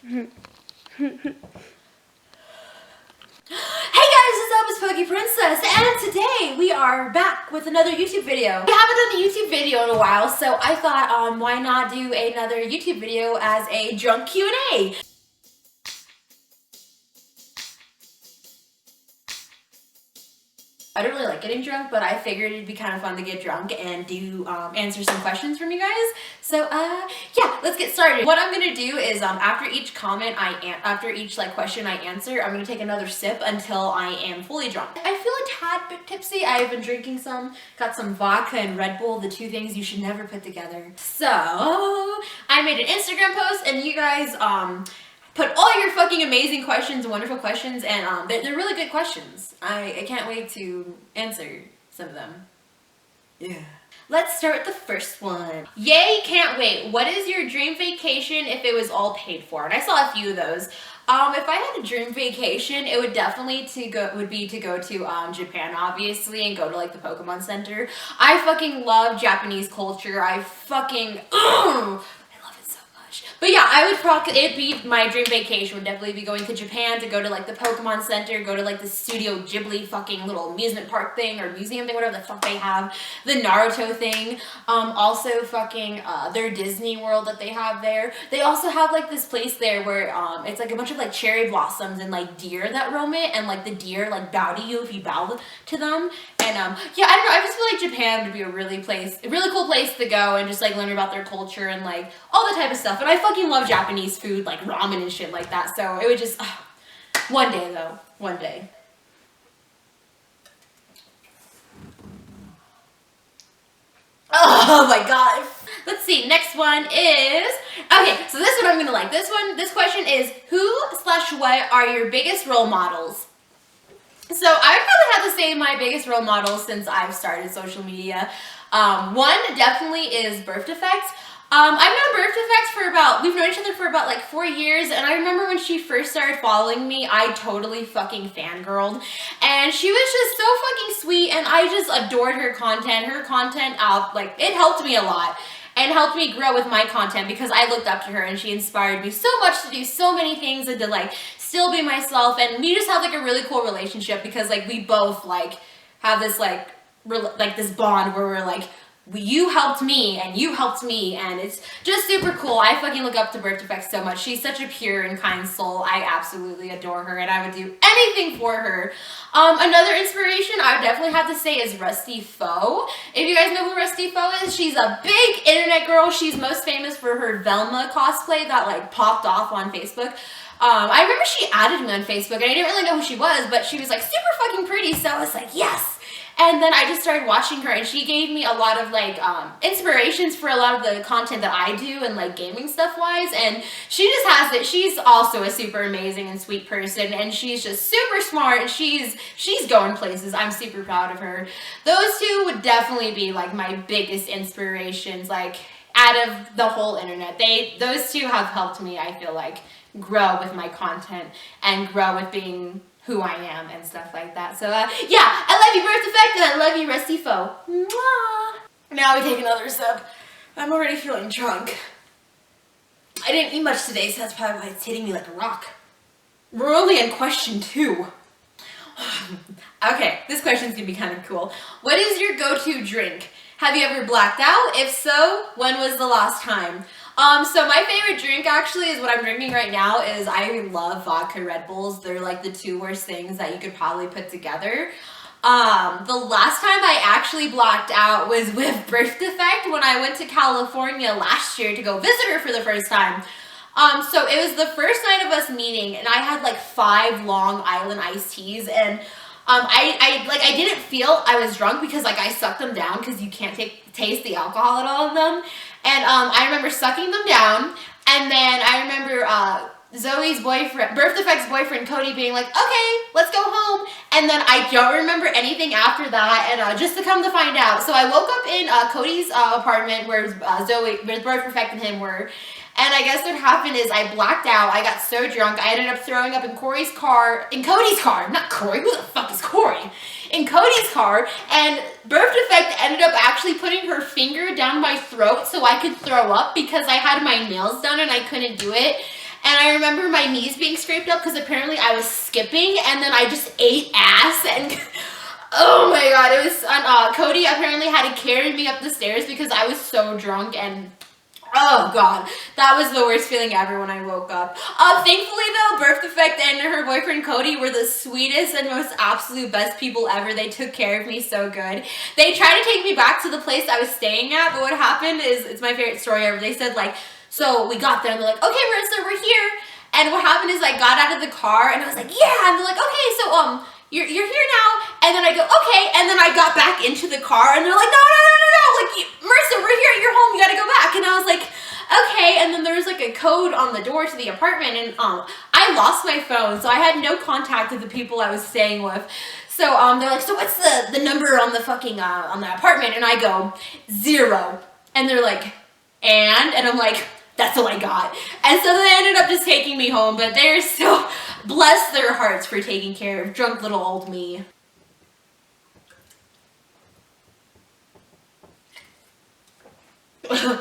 Hey guys, what's up? It's Poke Princess, and today we are back with another YouTube video. We haven't done a YouTube video in a while, so I thought, why not do another YouTube video as a drunk Q&A? I don't really like getting drunk, but I figured it'd be kind of fun to get drunk and do answer some questions from you guys. So yeah, let's get started. What I'm gonna do is after each question I answer, I'm gonna take another sip until I am fully drunk. I feel a tad bit tipsy. I've been drinking got some vodka and Red Bull, the two things you should never put together. So I made an Instagram post, and you guys put all your fucking amazing questions, wonderful questions, and they're really good questions. I can't wait to answer some of them. Yeah. Let's start with the first one. Yay, can't wait. What is your dream vacation if it was all paid for? And I saw a few of those. If I had a dream vacation, it would definitely be to go to Japan, obviously, and go to like the Pokémon Center. I fucking love Japanese culture. I fucking But yeah, it'd be my dream vacation would definitely be going to Japan to go to like the Pokemon Center, go to like the Studio Ghibli fucking little amusement park thing or museum thing, whatever the fuck they have, the Naruto thing, also fucking their Disney World that they have there. They also have like this place there where it's like a bunch of like cherry blossoms and like deer that roam it, and like the deer like bow to you if you bow to them. And yeah, I don't know, I just feel like Japan would be a really cool place to go and just like learn about their culture and like all the type of stuff. And I fucking love Japanese food, like ramen and shit like that. So it would just, one day though, one day. Oh my god. Let's see, next one is, okay, so this one I'm gonna like. This question is, who/what are your biggest role models? So I probably have to say my biggest role model since I've started social media. One definitely is Birth Defect. I've known Birth Defect we've known each other for about like 4 years, and I remember when she first started following me, I totally fucking fangirled, and she was just so fucking sweet, and I just adored her content. Her content, like, it helped me a lot. And helped me grow with my content because I looked up to her and she inspired me so much to do so many things and to like still be myself, and we just have like a really cool relationship because like we both like have this like this bond where we're like, you helped me and you helped me, and it's just super cool. I fucking look up to Birth Defect so much. She's such a pure and kind soul. I absolutely adore her and I would do anything for her. Another inspiration I would definitely have to say is Rusty Foe. If you guys know who Rusty Foe is, she's a big internet girl. She's most famous for her Velma cosplay that like popped off on Facebook. I remember she added me on Facebook and I didn't really know who she was, but she was like super fucking pretty, so I was like, yes! And then I just started watching her, and she gave me a lot of like inspirations for a lot of the content that I do and like gaming stuff wise. And she just has it. She's also a super amazing and sweet person, and she's just super smart, and she's going places. I'm super proud of her. Those two would definitely be like my biggest inspirations, like out of the whole internet. Those two have helped me, I feel like, grow with my content and grow with being who I am and stuff like that. So yeah, I love you, Birth Defect, and I love you, Rusty Foe. Mwah. Now we take another sip. I'm already feeling drunk. I didn't eat much today, so that's probably why it's hitting me like a rock. We're only in question 2. Okay, this question's gonna be kind of cool. What is your go-to drink? Have you ever blacked out? If so, when was the last time? So my favorite drink actually is what I'm drinking right now. I love vodka Red Bulls. They're like the 2 worst things that you could probably put together. The last time I actually blacked out was with Birth Defect when I went to California last year to go visit her for the first time. So it was the first night of us meeting, and I had like 5 Long Island iced teas, and I didn't feel I was drunk because like I sucked them down because you can't taste the alcohol at all of them. And I remember sucking them down, and then I remember Zoe's boyfriend, Birth Defect's boyfriend, Cody, being like, okay, let's go home. And then I don't remember anything after that, and just to come to find out. So I woke up in Cody's apartment where Birth Defect and him were. And I guess what happened is I blacked out. I got so drunk, I ended up throwing up in Cody's car, not Corey, who the fuck is Corey? In Cody's car, and Birth Defect ended up actually putting her finger down my throat so I could throw up because I had my nails done and I couldn't do it. And I remember my knees being scraped up because apparently I was skipping and then I just ate ass and oh my god, it was Cody apparently had to carry me up the stairs because I was so drunk and oh god, that was the worst feeling ever when I woke up. Thankfully though, Birth Defect and her boyfriend Cody were the sweetest and most absolute best people ever. They took care of me so good. They tried to take me back to the place I was staying at, but what happened is, it's my favorite story ever. They said like, so we got there and they're like, okay Marissa, we're here. And what happened is I got out of the car and I was like, yeah, and they're like, okay, so you're here now. And then I go, okay, and then I got back into the car and they're like, no, like, Marissa, we're here, you're home, you gotta go back. And I was like, okay, and then there was like a code on the door to the apartment and I lost my phone, so I had no contact with the people I was staying with. So they're like, so what's the number on the fucking, on the apartment? And I go, 0. And they're like, and I'm like, that's all I got. And so they ended up just taking me home, but they're so, bless their hearts for taking care of drunk little old me. So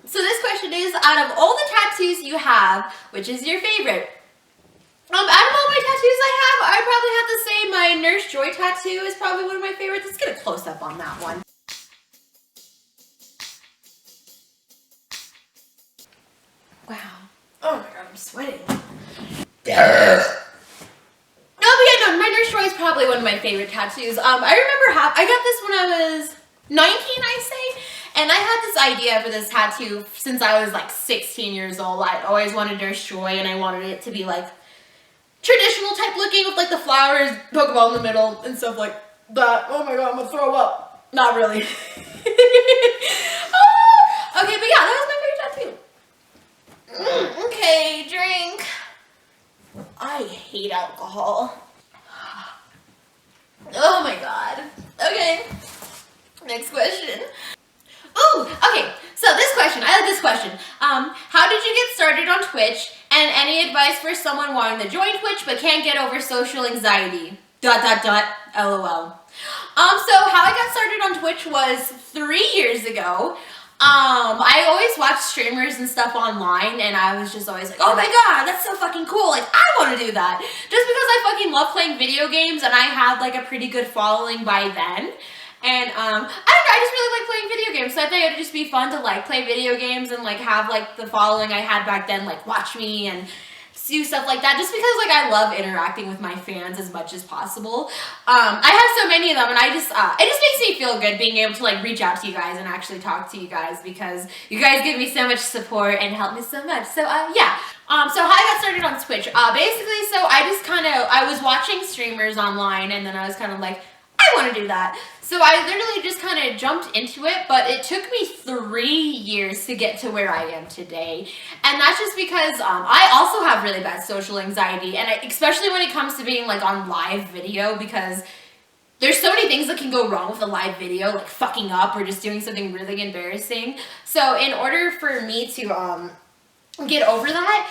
this question is, out of all the tattoos you have, which is your favorite? Out of all my tattoos I probably have to say my Nurse Joy tattoo is probably one of my favorites. Let's get a close-up on that one. Wow. Oh my god, I'm sweating. My Nurse Joy is probably one of my favorite tattoos. I remember I got this when I was 19, I say. And I had this idea for this tattoo since I was like 16 years old. I always wanted Nurse Joy and I wanted it to be like traditional type looking with like the flowers, Pokemon in the middle and stuff like that. Oh my god, I'm gonna throw up. Not really. Okay, but yeah, that was my favorite tattoo. Okay, drink. I hate alcohol. Oh my god. Okay, next question. Ooh, okay, so this question, I like this question. How did you get started on Twitch, and any advice for someone wanting to join Twitch but can't get over social anxiety? ... LOL. So how I got started on Twitch was 3 years ago. I always watched streamers and stuff online, and I was just always like, oh my god, that's so fucking cool, like, I want to do that. Just because I fucking love playing video games, and I had, like, a pretty good following by then. And, I don't know, I just really like playing video games, so I think it would just be fun to, like, play video games and, like, have, like, the following I had back then, like, watch me and do stuff like that, just because, like, I love interacting with my fans as much as possible. I have so many of them, and I just, it just makes me feel good being able to, like, reach out to you guys and actually talk to you guys, because you guys give me so much support and help me so much. So, yeah. So how I got started on Twitch, basically, so I was watching streamers online, and then I was kind of like, I want to do that. So I literally just kind of jumped into it, but it took me 3 years to get to where I am today. And that's just because I also have really bad social anxiety, and especially when it comes to being like on live video, because there's so many things that can go wrong with a live video, like fucking up or just doing something really embarrassing. So in order for me to get over that,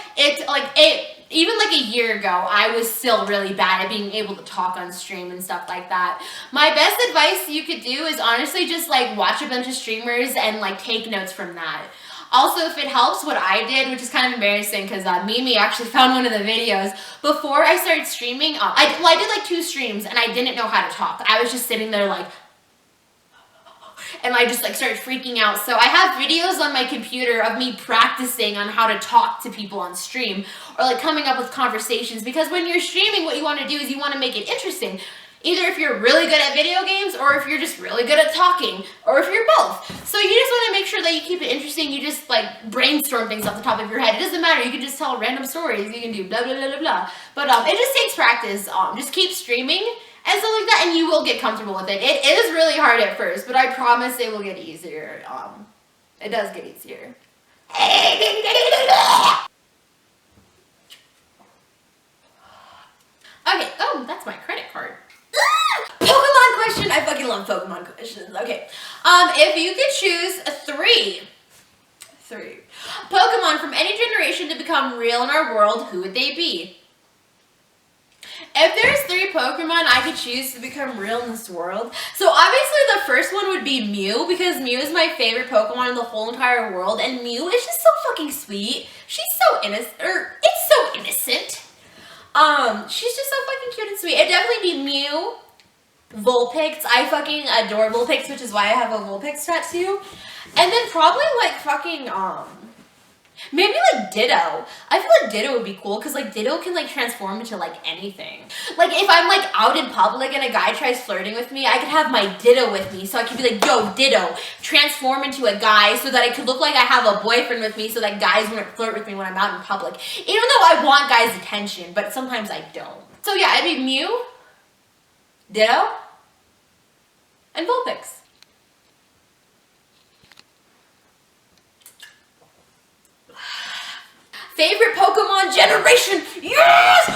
even like a year ago, I was still really bad at being able to talk on stream and stuff like that. My best advice you could do is honestly just like watch a bunch of streamers and like take notes from that. Also, if it helps, what I did, which is kind of embarrassing because Mimi actually found one of the videos, before I started streaming, I did like 2 streams and I didn't know how to talk. I was just sitting there like, and I just like started freaking out. So I have videos on my computer of me practicing on how to talk to people on stream, or like coming up with conversations, because when you're streaming, what you want to do is you want to make it interesting. Either if you're really good at video games, or if you're just really good at talking, or if you're both. So you just want to make sure that you keep it interesting. You just like brainstorm things off the top of your head. It doesn't matter. You can just tell random stories. You can do blah, blah, blah, blah, blah. But it just takes practice. Just keep streaming and stuff like that, and you will get comfortable with it. It is really hard at first, but I promise it will get easier. It does get easier. Okay, oh, that's my credit card. Pokemon question. I fucking love Pokemon questions. Okay. If you could choose 3 Pokemon from any generation to become real in our world, who would they be? If there's 3 Pokemon I could choose to become real in this world, so obviously the first one would be Mew, because Mew is my favorite Pokemon in the whole entire world, and Mew is just so fucking sweet. She's so innocent, She's just so fucking cute and sweet. It'd definitely be Mew, Vulpix. I fucking adore Vulpix, which is why I have a Vulpix tattoo. And then probably like fucking, maybe like Ditto. I feel like Ditto would be cool because like Ditto can like transform into like anything. Like if I'm like out in public and a guy tries flirting with me, I could have my Ditto with me. So I could be like, yo, Ditto, transform into a guy so that I could look like I have a boyfriend with me so that guys wouldn't flirt with me when I'm out in public. Even though I want guys' attention, but sometimes I don't. So yeah, it'd be Mew, Ditto, and Vulpix. Favorite Pokemon generation? Yes!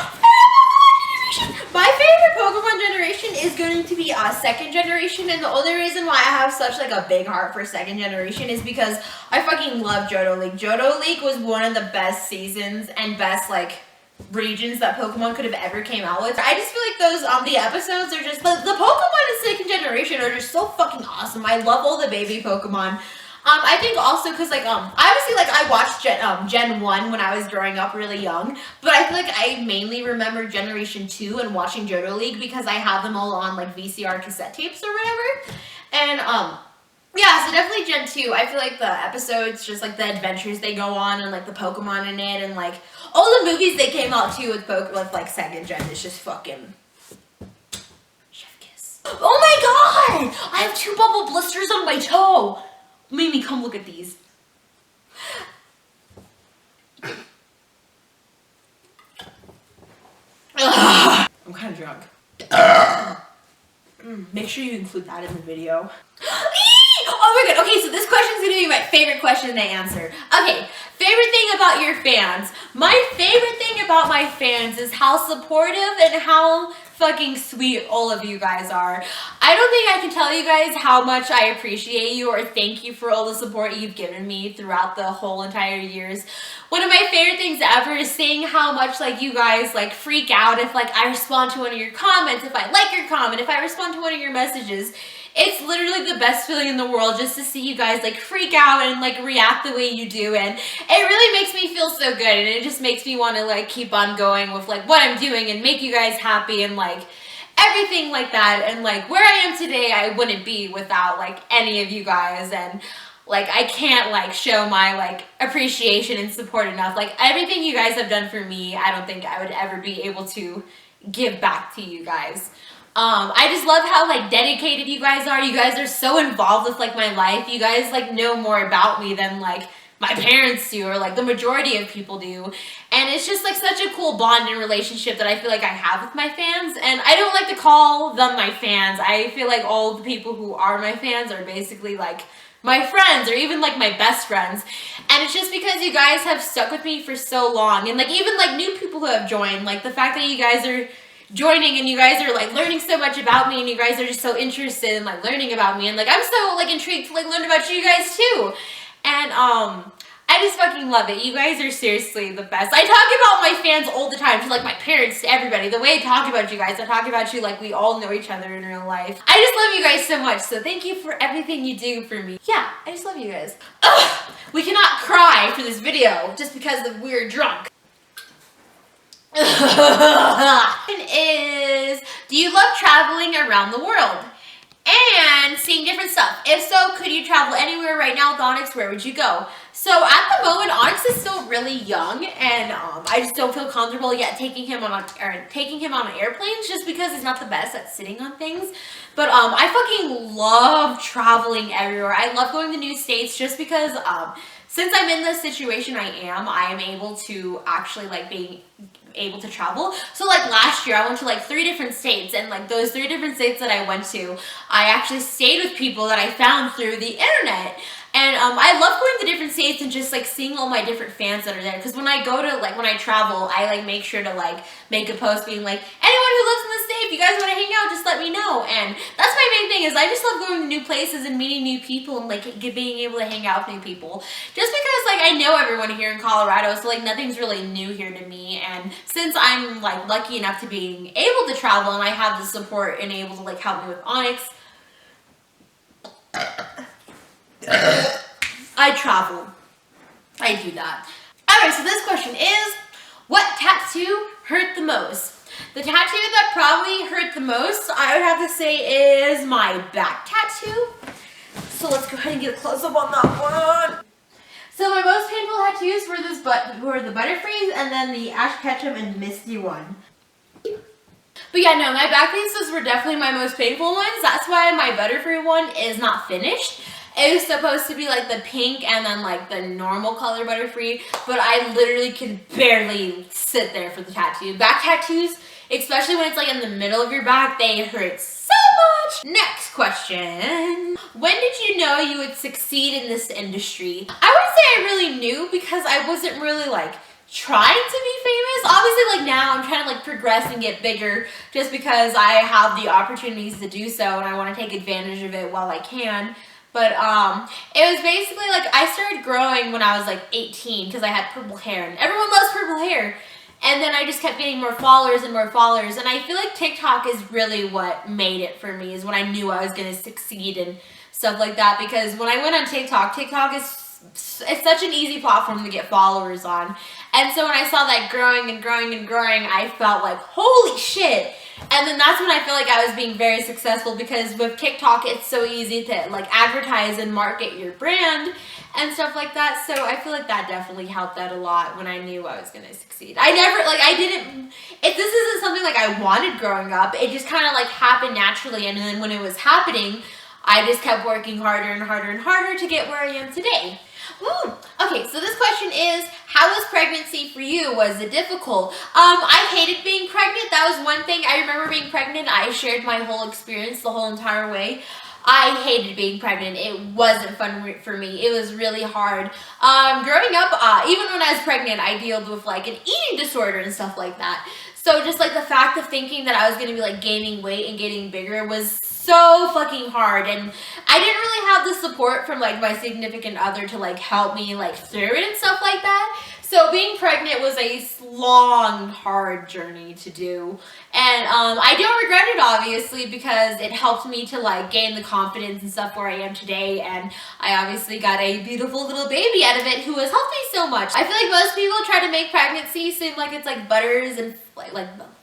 My favorite Pokemon generation is going to be second generation, and the only reason why I have such like a big heart for second generation is because I fucking love Johto League. Johto League was one of the best seasons and best like regions that Pokemon could have ever came out with. I just feel like those the episodes are just the Pokemon in second generation are just so fucking awesome. I love all the baby Pokemon. I think also because like obviously like I watched Gen 1 when I was growing up really young, but I feel like I mainly remember Generation 2 and watching Johto League because I have them all on like VCR cassette tapes or whatever. And yeah, so definitely Gen 2. I feel like the episodes, just like the adventures they go on and like the Pokemon in it and like all the movies they came out too with like second gen is just fucking chef kiss. Oh my god! I have 2 bubble blisters on my toe! Mimi, come look at these. I'm kind of drunk. Make sure you include that in the video. Oh my god, okay, so this question is going to be my favorite question to answer. Okay, favorite thing about your fans. My favorite thing about my fans is how supportive and how fucking sweet all of you guys are. I don't think I can tell you guys how much I appreciate you or thank you for all the support you've given me throughout the whole entire years. One of my favorite things ever is seeing how much like you guys like freak out if like I respond to one of your comments, if I like your comment, if I respond to one of your messages. It's literally the best feeling in the world just to see you guys like freak out and like react the way you do, and it really makes me feel so good, and it just makes me want to like keep on going with like what I'm doing and make you guys happy and like everything like that. And like where I am today I wouldn't be without like any of you guys, and like I can't like show my like appreciation and support enough. Like everything you guys have done for me, I don't think I would ever be able to give back to you guys. I just love how like dedicated you guys are. You guys are so involved with like my life. You guys like know more about me than like my parents do or like the majority of people do. And it's just like such a cool bond and relationship that I feel like I have with my fans. And I don't like to call them my fans. I feel like all the people who are my fans are basically like my friends or even like my best friends. And it's just because you guys have stuck with me for so long, and like even like new people who have joined, like the fact that you guys are joining and you guys are like learning so much about me, and you guys are just so interested in like learning about me, and like I'm so like intrigued to like learn about you guys too. And I just fucking love it. You guys are seriously the best. I talk about my fans all the time, to like my parents, to everybody. The way I talk about you guys, I talk about you like we all know each other in real life. I just love you guys so much, so thank you for everything you do for me. Yeah, I just love you guys. Ugh, we cannot cry for this video just because we're drunk. Is, do you love traveling around the world and seeing different stuff? If so, could you travel anywhere right now with Onyx? Where would you go? So at the moment, Onyx is still really young, and I just don't feel comfortable yet taking him on airplanes, just because he's not the best at sitting on things. But I fucking love traveling everywhere. I love going to new states just because since I'm in the situation I am able to actually like being able to travel. So like last year I went to like 3 different states, and like those 3 different states that I went to, I actually stayed with people that I found through the internet. And I love going to different states and just like seeing all my different fans that are there, because when I go to like when I travel, I like make sure to like make a post being like, anyone who lives in the state, if you guys want to hang out, just let me know. And that's my main thing, is I just love going to new places and meeting new people and like being able to hang out with new people, just because like I know everyone here in Colorado, so like nothing's really new here to me. And since I'm like lucky enough to being able to travel and I have the support and able to like help me with Onyx, I travel. I do that. Alright, so this question is, what tattoo hurt the most? The tattoo that probably hurt the most, I would have to say, is my back tattoo. So let's go ahead and get a close-up on that one. So my most painful tattoos were the Butterfrees and then the Ash Ketchum and Misty one. But yeah, no, my back pieces were definitely my most painful ones. That's why my Butterfree one is not finished. It was supposed to be like the pink and then like the normal color Butterfree, but I literally could barely sit there for the tattoo. Back tattoos, especially when it's like in the middle of your back, they hurt so much. Next question. When did you know you would succeed in this industry? I wouldn't say I really knew because I wasn't really like trying to be famous. Obviously, like now I'm trying to like progress and get bigger just because I have the opportunities to do so and I want to take advantage of it while I can. But it was basically like I started growing when I was like 18 because I had purple hair and everyone loves purple hair. And then I just kept getting more followers and more followers. And I feel like TikTok is really what made it for me, is when I knew I was going to succeed and stuff like that. Because when I went on TikTok, it's such an easy platform to get followers on. And so when I saw that growing and growing and growing, I felt like, holy shit. And then that's when I feel like I was being very successful, because with TikTok, it's so easy to like advertise and market your brand and stuff like that. So I feel like that definitely helped out a lot when I knew I was going to succeed. This isn't something like I wanted growing up. It just kind of like happened naturally. And then when it was happening, I just kept working harder and harder and harder to get where I am today. Ooh. Okay, so this question is, how was pregnancy for you? Was it difficult? I hated being pregnant. That was one thing. I remember being pregnant. I shared my whole experience the whole entire way. I hated being pregnant. It wasn't fun for me. It was really hard. Growing up, even when I was pregnant, I dealt with like an eating disorder and stuff like that. So just like the fact of thinking that I was going to be like gaining weight and getting bigger was so fucking hard. And I didn't really have the support from like my significant other to like help me like through it and stuff like that. So being pregnant was a long, hard journey to do. And I don't regret it, obviously, because it helped me to like gain the confidence and stuff where I am today. And I obviously got a beautiful little baby out of it who has helped me so much. I feel like most people try to make pregnancy seem like it's like butters and like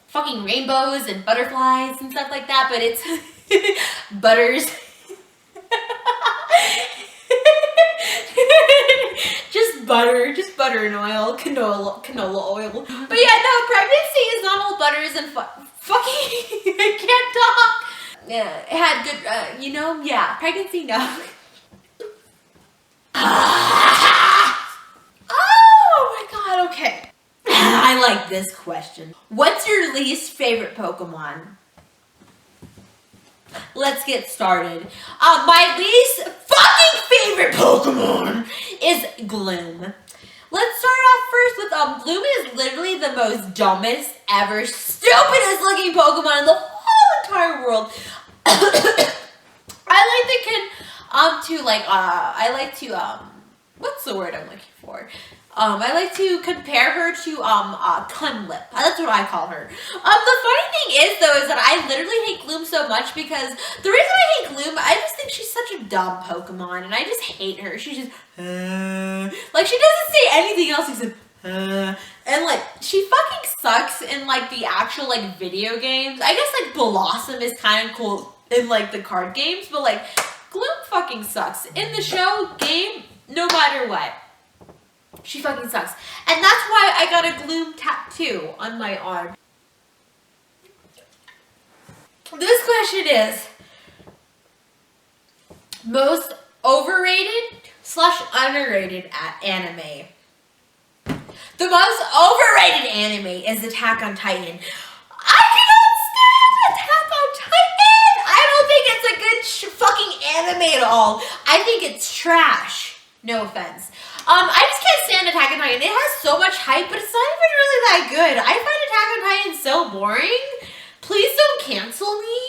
fucking rainbows and butterflies and stuff like that, but it's butters. just butter and oil, canola oil. But yeah, no, pregnancy is not all butters and fucking, I can't talk. Yeah, it had good, yeah, pregnancy, no. Oh my god, okay. I like this question. What's your least favorite Pokemon? Let's get started. My least fucking favorite Pokemon is Gloom. Let's start off first with Gloom is literally the most dumbest ever, stupidest looking Pokemon in the whole entire world. What's the word I'm looking for? I like to compare her to Cunlip. That's what I call her. The funny thing is though, is that I literally hate Gloom so much because the reason I hate Gloom, I just think she's such a dumb Pokemon and I just hate her. She's just like, she doesn't say anything else except and like she fucking sucks in like the actual like video games. I guess like Blossom is kind of cool in like the card games, but like Gloom fucking sucks in the show game. No matter what, she fucking sucks. And that's why I got a Gloom tattoo on my arm. This question is most overrated/underrated anime. The most overrated anime is Attack on Titan. I cannot stand Attack on Titan! I don't think it's a good fucking anime at all. I think it's trash. No offense. I just can't stand Attack on Titan. It has so much hype, but it's not even really that good. I find Attack on Titan so boring. Please don't cancel me.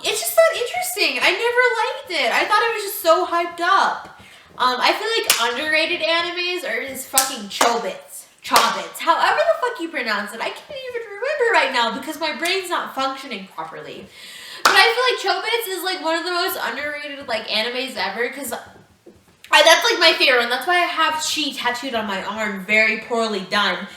It's just not interesting. I never liked it. I thought it was just so hyped up. I feel like underrated animes are just fucking Chobits, however the fuck you pronounce it. I can't even remember right now because my brain's not functioning properly. But I feel like Chobits is like one of the most underrated like animes ever, because that's like my favorite one. That's why I have Chi tattooed on my arm, very poorly done.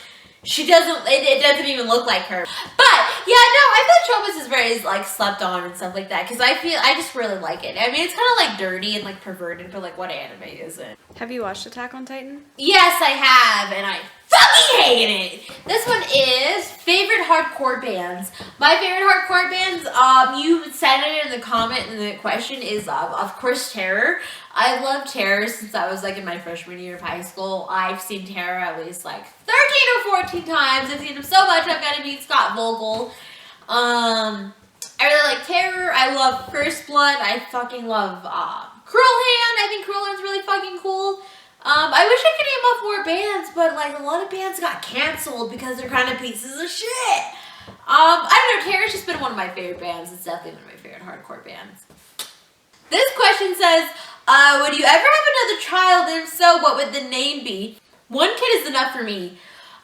She doesn't, it doesn't even look like her. But, yeah, no, I feel like Chobos is very, like, slept on and stuff like that. Because I just really like it. I mean, it's kind of, like, dirty and, like, perverted, but, like, what anime isn't? Have you watched Attack on Titan? Yes, I have, and I fucking hate it! This one is favorite hardcore bands. My favorite hardcore bands, you said it in the comment, and the question is, of course, Terror. I love Terror since I was, like, in my freshman year of high school. I've seen Terror at least, like, 13 or 14 times. I've seen him so much, I've got to meet Scott Vogel. I really like Terror. I love First Blood. I fucking love, Cruel Hand. I think Cruel Hand's really fucking cool. I wish I could name off more bands, but, like, a lot of bands got canceled because they're kind of pieces of shit. I don't know, Terror's just been one of my favorite bands. It's definitely one of my favorite hardcore bands. This question says, would you ever have another child? If so, what would the name be? One kid is enough for me.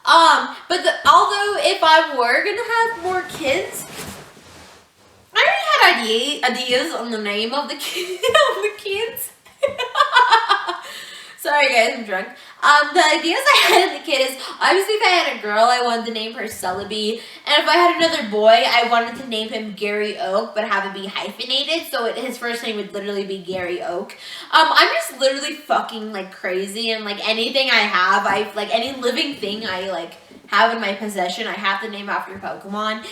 Although if I were gonna have more kids, I already had ideas on the name of the kids. Sorry guys, I'm drunk. The ideas I had as a kid is, obviously if I had a girl, I wanted to name her Celebi. And if I had another boy, I wanted to name him Gary Oak, but have it be hyphenated, so his first name would literally be Gary Oak. I'm just literally fucking, like, crazy, and, like, anything I have, like, any living thing I, like, have in my possession, I have to name after Pokemon. And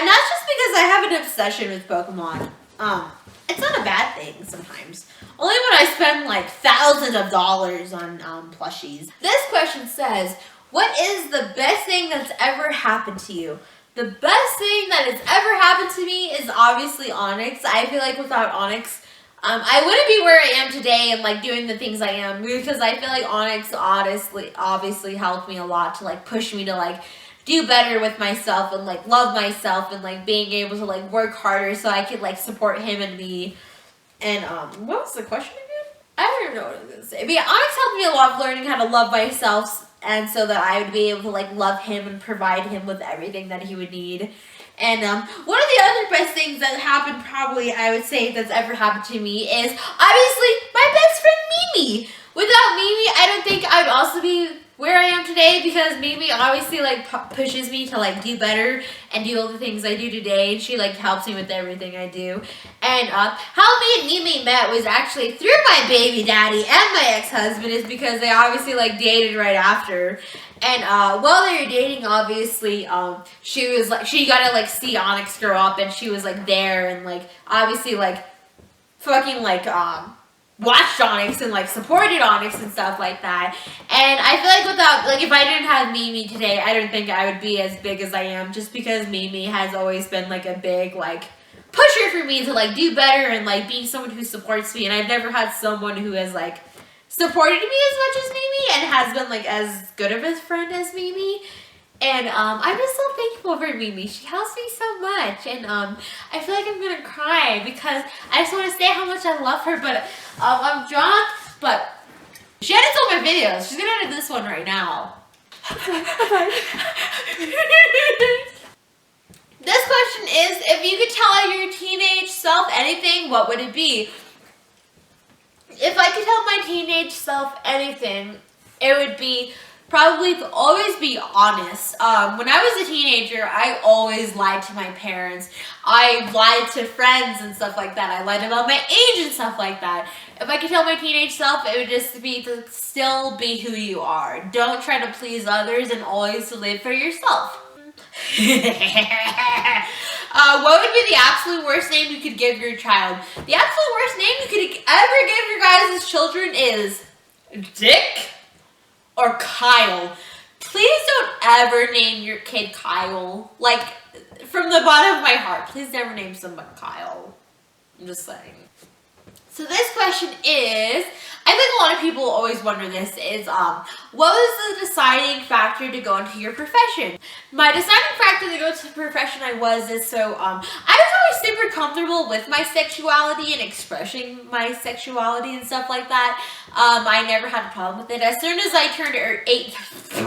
that's just because I have an obsession with Pokemon. It's not a bad thing sometimes. Only when I spend like thousands of dollars on plushies. This question says, what is the best thing that's ever happened to you? The best thing that has ever happened to me is obviously Onyx. I feel like without Onyx, I wouldn't be where I am today and like doing the things I am, because I feel like Onyx obviously helped me a lot to like push me to like do better with myself and like love myself and like being able to like work harder so I could like support him and me. And what was the question again? I don't even know what I was gonna say. But yeah, Onyx helped me a lot of learning how to love myself, and so that I would be able to like love him and provide him with everything that he would need. And one of the other best things that happened, probably I would say that's ever happened to me, is obviously my best friend Mimi. Without Mimi, I don't think I would also be where I am today, because Mimi obviously like pushes me to like do better and do all the things I do today, and she like helps me with everything I do. And how me and Mimi met was actually through my baby daddy and my ex-husband, is because they obviously like dated right after. And while they were dating, obviously she got to like see Onyx grow up, and she was like there and like obviously like fucking like watched Onyx and like supported Onyx and stuff like that. And I feel like without, like, if I didn't have Mimi today, I don't think I would be as big as I am, just because Mimi has always been like a big like pusher for me to like do better and like being someone who supports me. And I've never had someone who has like supported me as much as Mimi and has been like as good of a friend as Mimi. And I'm just so thankful for Mimi. She helps me so much, and I feel like I'm gonna cry because I just want to say how much I love her. But I'm drunk. But she edits all my videos. She's gonna edit this one right now. This question is, if you could tell your teenage self anything, what would it be? If I could tell my teenage self anything, it would be probably to always be honest. When I was a teenager, I always lied to my parents. I lied to friends and stuff like that. I lied about my age and stuff like that. If I could tell my teenage self, it would just be to still be who you are. Don't try to please others, and always to live for yourself. What would be the absolute worst name you could give your child? The absolute worst name you could ever give your guys' children is Dick or Kyle. Please don't ever name your kid Kyle. Like, from the bottom of my heart, please never name someone Kyle. I'm just saying. So this question is, I think a lot of people always wonder this, is what was the deciding factor to go into your profession? My deciding factor to go to the profession I was is I was always super comfortable with my sexuality and expressing my sexuality and stuff like that. I never had a problem with it. As soon as I turned 8,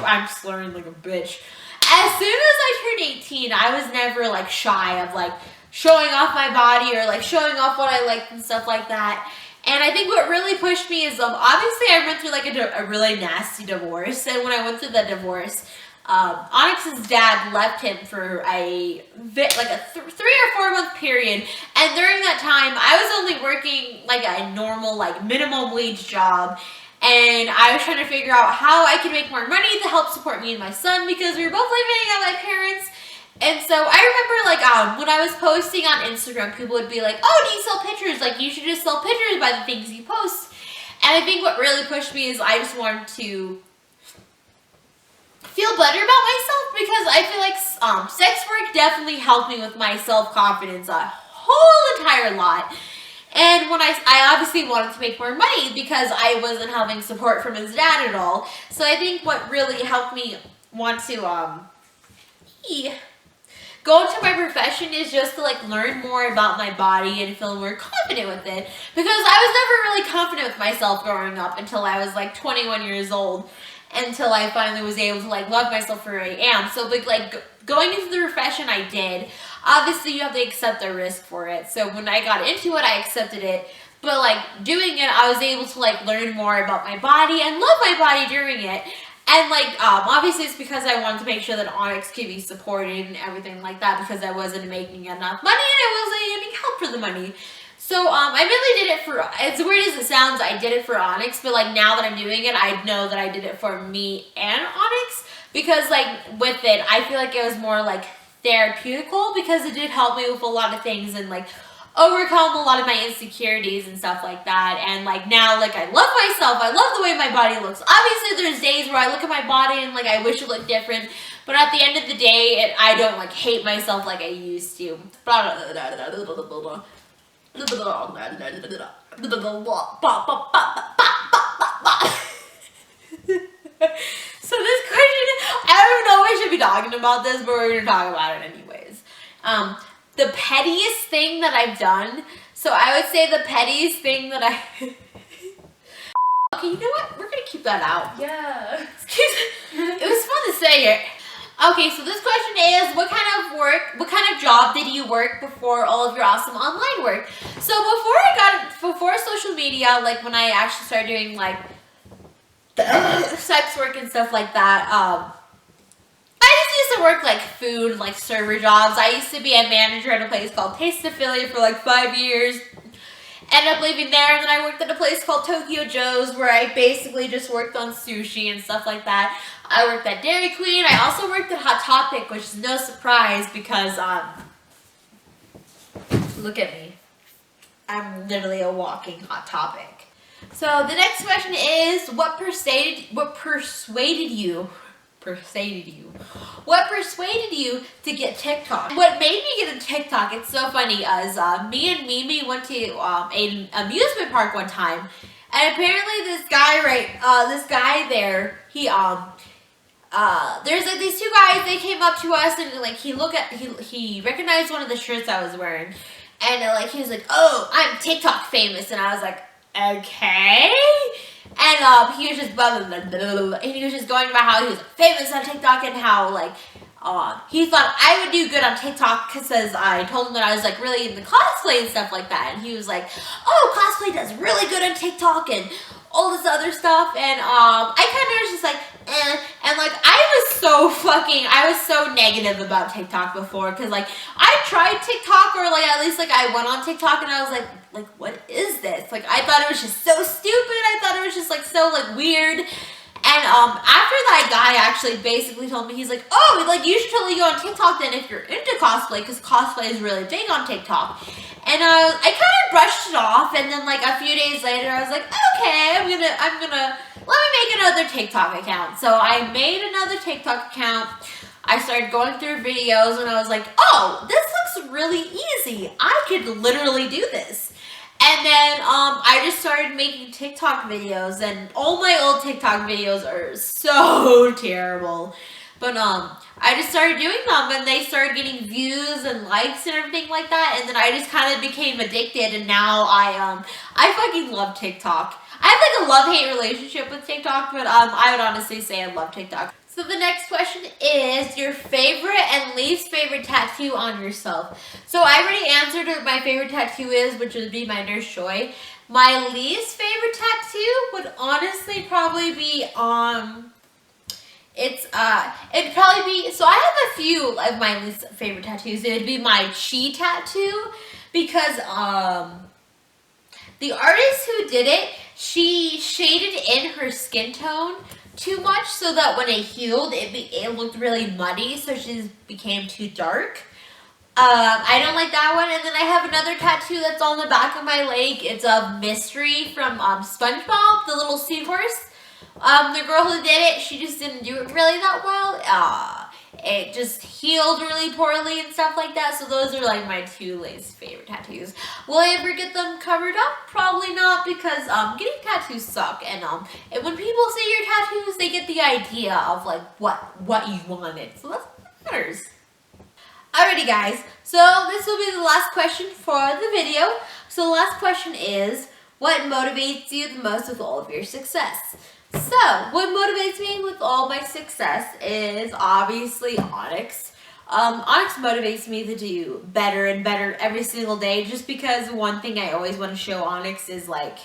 I'm slurring like a bitch. As soon as I turned 18, I was never like shy of like showing off my body or like showing off what I liked and stuff like that. And I think what really pushed me is obviously I went through like a really nasty divorce, and when I went through that divorce, Onyx's dad left him for a 3 or 4 month period, and during that time I was only working like a normal like minimum wage job, and I was trying to figure out how I could make more money to help support me and my son because we were both living at my parents'. And so I remember like when I was posting on Instagram, people would be like, oh, do you sell pictures? Like you should just sell pictures by the things you post. And I think what really pushed me is I just wanted to feel better about myself, because I feel like sex work definitely helped me with my self-confidence a whole entire lot. And when I obviously wanted to make more money because I wasn't having support from his dad at all. So I think what really helped me want to go into my profession is just to like learn more about my body and feel more confident with it, because I was never really confident with myself growing up until I was like 21 years old, until I finally was able to like love myself for who I am. So like going into the profession I did, obviously you have to accept the risk for it. So when I got into it, I accepted it. But like doing it, I was able to like learn more about my body and love my body during it. And like obviously it's because I wanted to make sure that Onyx could be supported and everything like that, because I wasn't making enough money and I wasn't getting help for the money. So I really did it for, as weird as it sounds, I did it for Onyx, but like now that I'm doing it, I know that I did it for me and Onyx, because like with it, I feel like it was more like therapeutical, because it did help me with a lot of things and like overcome a lot of my insecurities and stuff like that. And like now, like I love myself, I love the way my body looks. Obviously there's days where I look at my body and like I wish it looked different, but at the end of the day, I don't like hate myself like I used to. So this question, I don't know if I should be talking about this, but we're going to talk about it anyways. The pettiest thing that I've done. So I would say the pettiest thing that I... Okay, you know what? We're going to keep that out. Yeah. It was fun to say it. Okay, so this question is, what kind of job did you work before all of your awesome online work? So before social media, like when I actually started doing like sex work and stuff like that, I just used to work like food, like server jobs. I used to be a manager at a place called Taste Affiliate for like 5 years. Ended up leaving there, and then I worked at a place called Tokyo Joe's, where I basically just worked on sushi and stuff like that. I worked at Dairy Queen. I also worked at Hot Topic, which is no surprise because, look at me. I'm literally a walking Hot Topic. So the next question is, what persuaded you to get TikTok? What made me get a TikTok, it's so funny, as me and Mimi went to an amusement park one time, and apparently this guy there, he there's like these two guys, they came up to us and like he recognized one of the shirts I was wearing, and like he was like, oh, I'm TikTok famous, and I was like, okay. And he was just blah, blah, blah, blah, blah, and he was just going about how he was famous on TikTok and how like he thought I would do good on TikTok because I told him that I was like really into cosplay and stuff like that, and he was like, oh, cosplay does really good on TikTok and all this other stuff, and I kind of was just like, and like I was so negative about TikTok before, because like I tried TikTok, or like at least like I went on TikTok and I was like what is this? Like I thought it was just so stupid. I thought it was just like so like weird. And after that guy actually basically told me, he's like, oh, like you should totally go on TikTok then if you're into cosplay, because cosplay is really big on TikTok. And I kind of brushed it off, and then like a few days later I was like, okay, I'm gonna let me make another TikTok account. So I made another TikTok account. I started going through videos and I was like, oh, this looks really easy. I could literally do this. And then I just started making TikTok videos, and all my old TikTok videos are so terrible. But I just started doing them, and they started getting views and likes and everything like that. And then I just kind of became addicted, and now I fucking love TikTok. I have like a love-hate relationship with TikTok, but I would honestly say I love TikTok. So the next question is your favorite and least favorite tattoo on yourself. So I already answered what my favorite tattoo is, which would be my Nurse Joy. My least favorite tattoo would honestly probably be it'd probably be, so I have a few of my least favorite tattoos. It would be my chi tattoo because the artist who did it, she shaded in her skin tone too much so that when it healed, it looked really muddy, so she just became too dark. I don't like that one. And then I have another tattoo that's on the back of my leg. It's a mystery from SpongeBob, the little seahorse. The girl who did it, she just didn't do it really that well. It just healed really poorly and stuff like that. So those are like my two least favorite tattoos. Will I ever get them covered up? Probably not, because getting tattoos suck. And when people see your tattoos, they get the idea of like what you wanted. So that's what matters. Alrighty guys, so this will be the last question for the video. So the last question is, what motivates you the most with all of your success? So, what motivates me with all my success is obviously Onyx. Onyx motivates me to do better and better every single day, just because one thing I always want to show Onyx is like,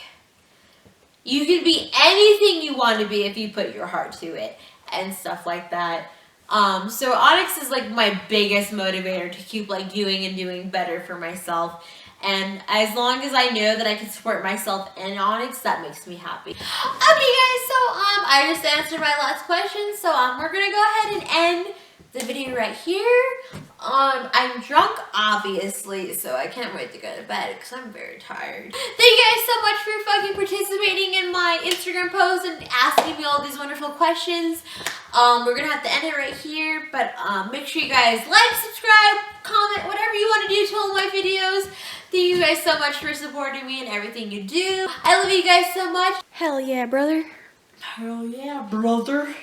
you can be anything you want to be if you put your heart to it and stuff like that. So Onyx is like my biggest motivator to keep like doing better for myself. And as long as I know that I can support myself in Onyx, that makes me happy. Okay guys, so I just answered my last question, so we're gonna go ahead and end the video right here. I'm drunk, obviously, so I can't wait to go to bed because I'm very tired. Thank you guys so much for fucking participating in my Instagram post and asking me all these wonderful questions. We're gonna have to end it right here, but make sure you guys like, subscribe, comment, whatever you want to do to all my videos. Thank you guys so much for supporting me and everything you do. I love you guys so much. Hell yeah, brother. Hell yeah, brother.